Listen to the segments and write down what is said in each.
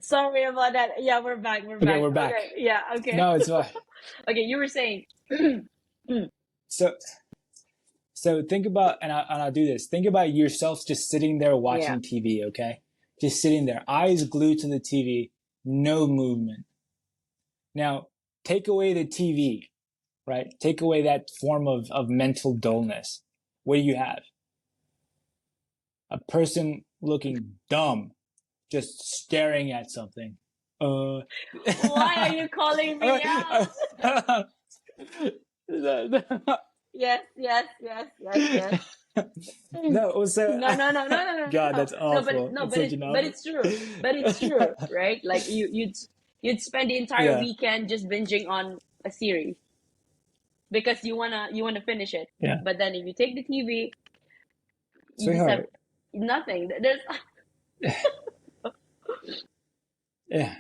Sorry about that. Yeah, we're back. We're Okay, back. we're back. Okay. Yeah. Okay. No, it's fine. Okay. You were saying. So so think about, and I'll do this. Think about yourself just sitting there Yeah. watching TV, okay? Just sitting there, eyes glued to the TV, no movement. Now, take away the TV, right? Take away that form of mental dullness. What do you have? A person looking dumb, just staring at something. Uh, Why are you calling me out? Yes. Yes. Yes. Yes. Yes. No, so No, no, no, no, no, no, God, no, that's no. But awful. no, It's but such it, an but awful. it's true. But it's true, right? Like you'd spend the entire Yeah, weekend just binging on a series because you wanna finish it. yeah, But then if you take the TV, you just have sweetheart. nothing. There's Yeah,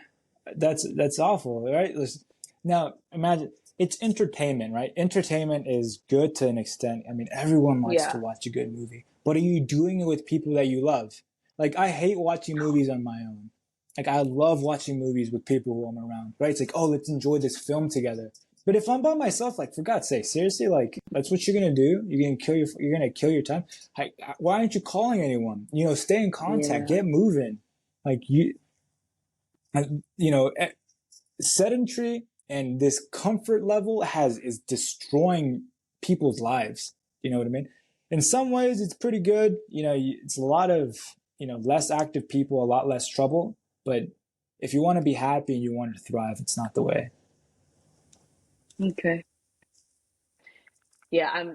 that's awful, right? Listen, now imagine it's entertainment, right? Entertainment is good to an extent. I mean, everyone likes to yeah, watch a good movie, but are you doing it with people that you love? Like, I hate watching movies on my own. Like, I love watching movies with people who I'm around, right? It's like, oh, let's enjoy this film together. But if I'm by myself, like, for God's sake, seriously, like, that's what you're gonna do? You're gonna kill your time. Like, why aren't you calling anyone? Stay in contact, yeah. get moving. Like, and, sedentary and this comfort level is destroying people's lives. You know what I mean? In some ways, it's pretty good. It's a lot of less active people, a lot less trouble. But if you want to be happy and you want to thrive, it's not the way. Okay. Yeah, I'm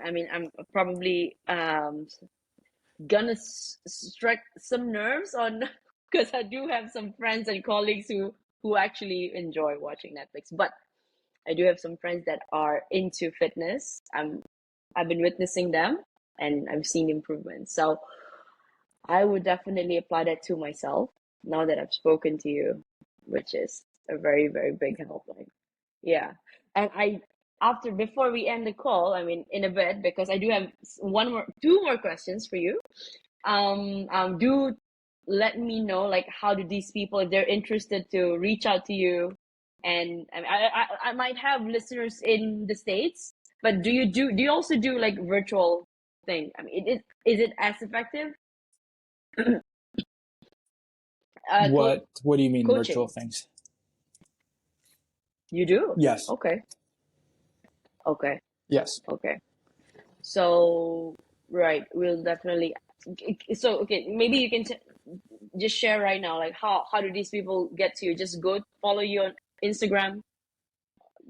probably gonna strike some nerves on because I do have some friends and colleagues who actually enjoy watching Netflix, but I do have some friends that are into fitness. I've been witnessing them and I've seen improvements. So I would definitely apply that to myself now that I've spoken to you, which is a very, very big help. Like, yeah. And after, before we end the call, I mean, in a bit, because I do have two more questions for you. Do let me know, like, how do these people, if they're interested to reach out to you, and I might have listeners in the States, but do you also do like virtual thing? I mean, is it as effective? Co What do you mean virtual Coaching. things? You do? Yes. Okay. Okay. Yes. Okay. So, right, we'll definitely. So, okay, maybe you can just share right now, like how do these people get to you? Just go follow you on Instagram.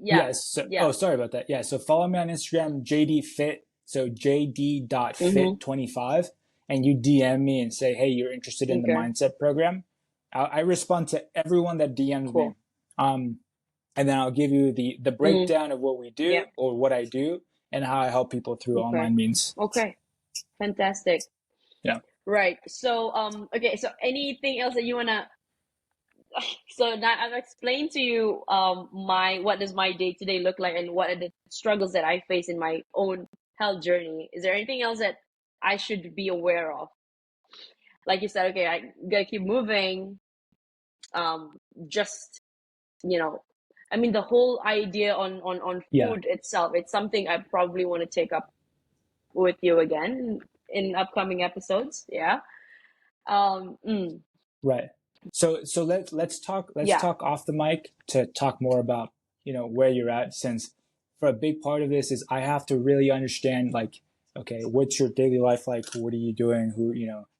Yeah, Yes. So, yeah. oh, sorry about that. Yeah. So follow me on Instagram, JDFit. So Mm-hmm. JD.fit25. And you DM me and say, hey, you're interested in the Okay, mindset program. I respond to everyone that DMs me. cool. Um, and then I'll give you the Mm, breakdown of what we yeah. do or what I do and how I help people through Okay. online means. Okay. Fantastic. Yeah. Right. So, okay. So, anything else that you wanna? So now I've explained to you, my what does my day to day look like and what are the struggles that I face in my own health journey. Is there anything else that I should be aware of? Like you said, okay, I gotta keep moving. Um, just you know, I mean, the whole idea on Yeah. food itself, it's something I probably want to take up with you again in upcoming episodes. Yeah. Mm, Right. So let's yeah. talk off the mic to talk more about, where you're at, since for a big part of this is I have to really understand, like, okay, what's your daily life like? What are you doing?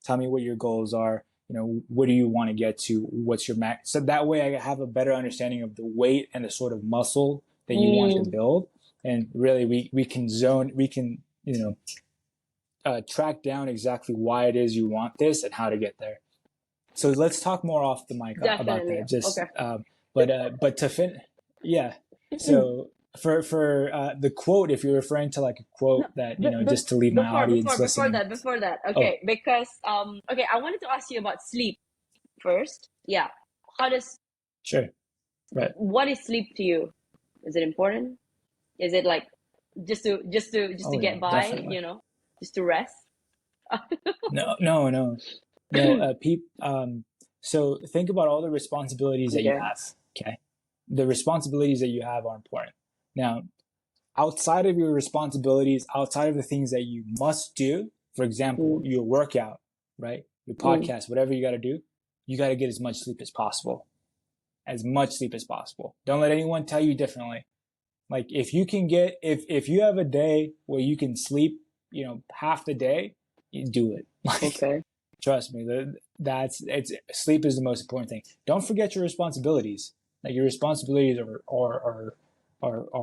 Tell me what your goals are. What do you want to get to? What's your max? So that way I have a better understanding of the weight and the sort of muscle that you want to Mm, build. And really we can, track down exactly why it is you want this and how to get there. So let's talk more off the mic about definitely. that. Just, Okay. but to fin, yeah. So for the quote, if you're referring to like a No, quote that but just to leave my before audience before before listening. that before that, Oh, okay, because okay, I wanted to ask you about sleep first. Yeah, how does sure, right. what is sleep to you? Is it important? Is it like just to Oh yeah, get by? definitely. Just to rest? No, no, no, no. Peep. So think about all the responsibilities that you Okay. have. Okay. The responsibilities that you have are important. Now, outside of your responsibilities, outside of the things that you must do, for example, Mm, your workout, right? Your mm, podcast, whatever you got to do, you got to get as much sleep as possible. As much sleep as possible. Don't let anyone tell you differently. Like if you can get, if you have a day where you can sleep, half the day, you do it. Like, okay. trust me, sleep is the most important thing. Don't forget your responsibilities. Like your responsibilities are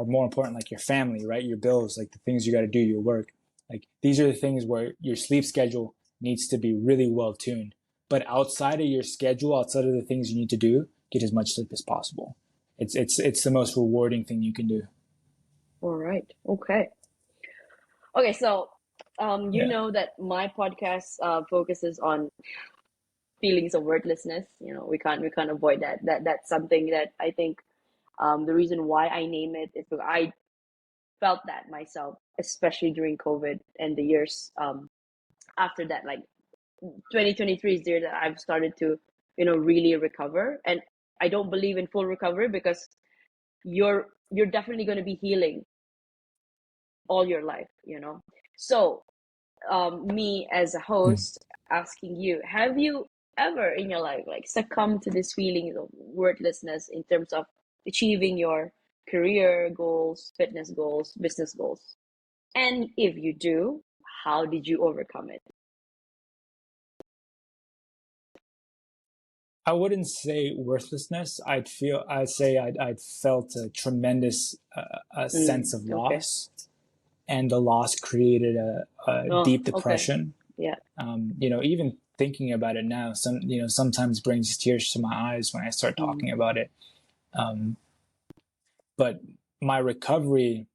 more important, like your family, right? Your bills, like the things you got to do, your work. Like these are the things where your sleep schedule needs to be really well tuned. But outside of your schedule, outside of the things you need to do, get as much sleep as possible. It's the most rewarding thing you can do. All right. Okay. Okay. So, you Yeah. know that my podcast focuses on feelings of worthlessness. We can't avoid that. That's something that I think the reason why I name it is because I felt that myself, especially during COVID and the years after that. Like 2023 is the year that I've started to, really recover. And I don't believe in full recovery because you're definitely going to be healing all your life. So me as a host asking you, have you ever in your life like succumbed to this feeling of worthlessness in terms of achieving your career goals, fitness goals, business goals? And if you do, how did you overcome it? I wouldn't say worthlessness. I'd say I'd felt a tremendous a sense of Okay. loss, and the loss created a Oh, deep okay. depression. Yeah. Even thinking about it now, sometimes brings tears to my eyes when I start Mm, talking about it. Um, but my recovery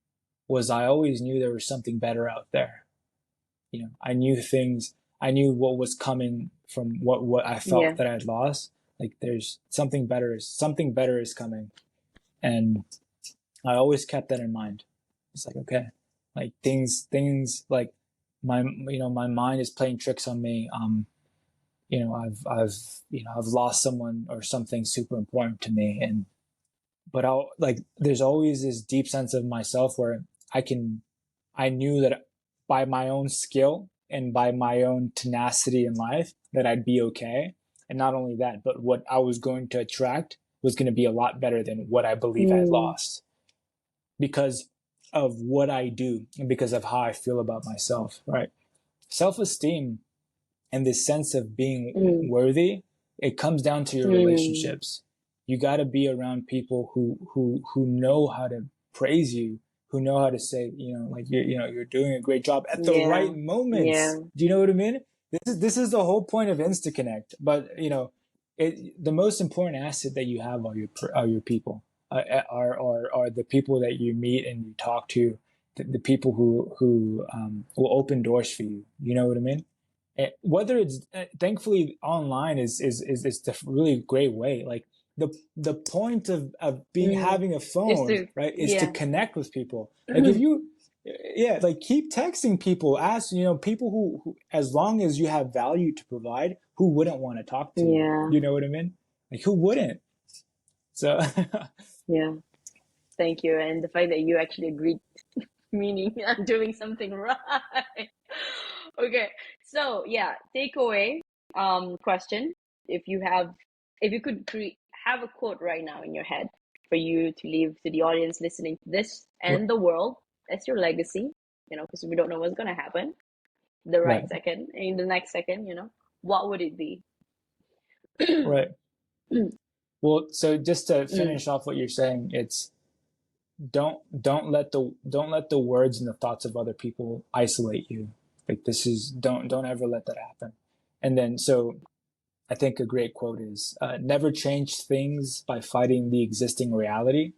was I always knew there was something better out there. I knew things. I knew what was coming from what I felt yeah. that I'd lost. Like there's something better is coming, and I always kept that in mind. It's like, okay, like things like my mind is playing tricks on me. I've lost someone or something super important to me, but I'll like there's always this deep sense of myself where I knew that by my own skill and by my own tenacity in life that I'd be okay. And not only that, but what I was going to attract was going to be a lot better than what I believe I Mm, lost because of what I do and because of how I feel about myself, right? Self-esteem and this sense of being mm, worthy, it comes down to your mm, relationships. You got to be around people who know how to praise you, who know how to say, like you're doing a great job at the yeah. right Yeah. moments. Do you know what I mean? This is the whole point of InstaConnect. But the most important asset that you have are your people. Are the people that you meet and you talk to, the people who will open doors for you. You know what I mean? Whether it's thankfully online is a really great way. Like the point of being Mm. having a Is phone, to right, is to yeah. connect with people. Like if you yeah, like keep texting people, ask people who as long as you have value to provide, who wouldn't want to talk to you? Yeah. You know what I mean? Like who wouldn't? So Yeah. Thank you. And the fact that you actually agreed, meaning I'm doing something right. Okay. So yeah, takeaway question. If you could have a quote right now in your head for you to leave to the audience listening to this and the world, that's your legacy, because we don't know what's gonna happen the right right, second, in the next second, what would it be? right. Well, so just to Mm, finish off what you're saying, it's don't let the words and the thoughts of other people isolate you. Like this is don't ever let that happen. And then so I think a great quote is never change things by fighting the existing reality.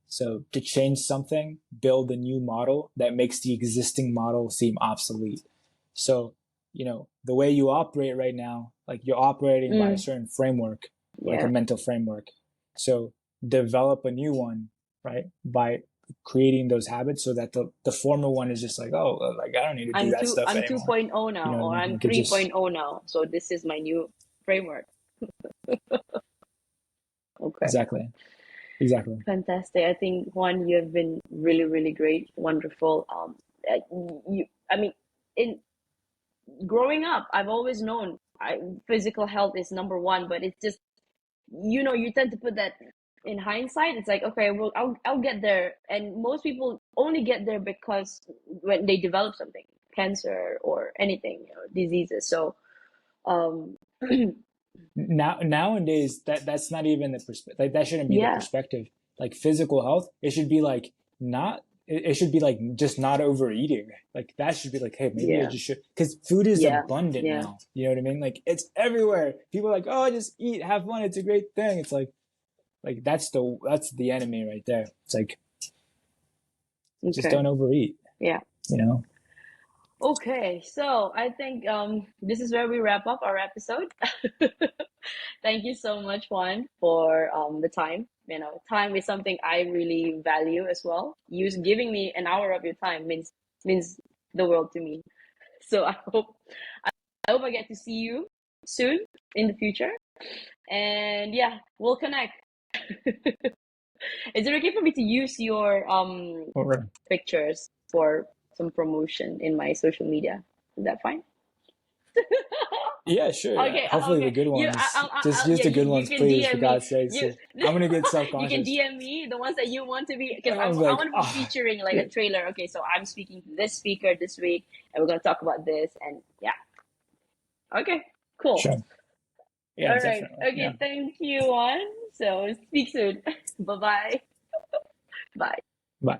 So to change something, build a new model that makes the existing model seem obsolete. So the way you operate right now, like you're operating by a mm, certain framework, like a yeah. mental framework. So develop a new one, right? By creating those habits so that the former one is just like, oh, like I don't need to do I'm that two stuff I'm anymore. 2.0 You now, know what I or mean? I'm Like it just 3.0 now. So this is my new framework. Okay. Exactly. Exactly. Fantastic. I think Juan, you have been really, really great, wonderful. I mean, in growing up, I've always known physical health is number one, but it's just, you tend to put that in hindsight. It's like, okay, well, I'll get there, and most people only get there because when they develop something, cancer or anything, diseases. So, um, Nowadays, that's not even the perspective. Like, that shouldn't be the yeah, perspective. Like, physical health, it should be like not. It should be like just not overeating. Like, that should be like, hey, maybe I yeah, just should, because food is yeah, abundant yeah, now. You know what I mean? Like, it's everywhere. People are like, oh, just eat, have fun. It's a great thing. It's like that's the enemy right there. It's like, just okay, don't overeat. yeah. You know. Okay, so I think this is where we wrap up our episode. Thank you so much, Juan, for the time. Time is something I really value as well. You giving me an hour of your time means the world to me. So I hope I get to see you soon in the future. And yeah, we'll connect. Is it okay for me to use your Or, pictures for some promotion in my social media? Is that fine? yeah, sure. Okay, Hopefully the okay. good You, ones. Just use yeah, the good you ones, can please, for DM me. God's sake. You, So I'm gonna get you can self-conscious. DM me the ones that you want to be, because I was I like, want to be ah, featuring like yeah, a trailer. Okay, so I'm speaking to this speaker this week, and we're gonna talk about this, and yeah. Okay, cool. sure. Yeah, All right. definitely. Yeah. Okay, thank you, Juan. So speak soon. Bye-bye. Bye. Bye.